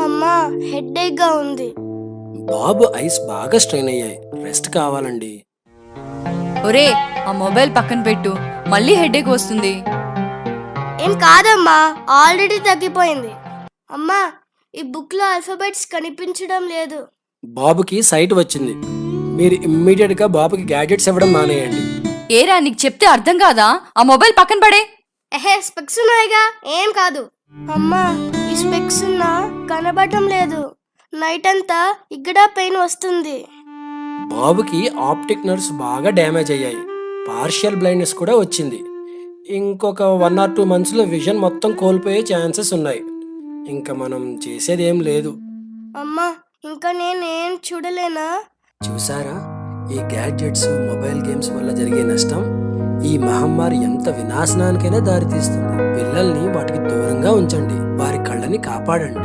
అమ్మా హెడేక్ గా ఉంది. బాబు ఐస్ బాగా స్ట్రెయిన్ అయ్యాయి, రెస్ట్ కావాలండి. ఒరే, ఆ మొబైల్ పక్కన పెట్టు, మళ్ళీ హెడేక్ వస్తుంది. ఏం కాదమ్మా, ఆల్రెడీ తగ్గిపోయింది. అమ్మా ఈ బుక్ లో ఆల్ఫాబెట్స్ కనిపించడం లేదు. బాబుకి సైట్ వచ్చింది. మీరు ఇమ్మీడియట్ గా బాబుకి గ్యాడ్జెట్స్ ఇవ్వడం మానేయండి. ఏరా, నీకు చెప్తే అర్థం కాదా? ఆ మొబైల్ పక్కన పడే. స్పెక్స్ ఉన్నాయిగా, ఏం కాదు. అమ్మా ఈ స్పెక్స్ ఉన్నా కనబడటం లేదు. నైట్ అంతా ఇక్కడ పెయిన్ వస్తుంది. బాబుకి ఆప్టిక్ నర్వ్స్ బాగా డ్యామేజ్ అయ్యాయి, పార్షియల్ బ్లైండ్నెస్ కూడా వచ్చింది. ఇంకొక 1 or 2 months లో విజన్ మొత్తం కోల్పోయే ఛాన్సెస్ ఉన్నాయి. ఇంకా మనం చేసేది ఏం లేదు. అమ్మా ఇంకా నేనేం చూడలేనా? చూసారా, ఈ గ్యాడ్జెట్స్ మొబైల్ గేమ్స్ వల్ల జరిగే నష్టం? ఈ మహమ్మారి ఎంత వినాశనానికైనా దారితీస్తుంది. పిల్లల్ని వాటికి దూరంగా ఉంచండి, వారి కళ్ళని కాపాడండి.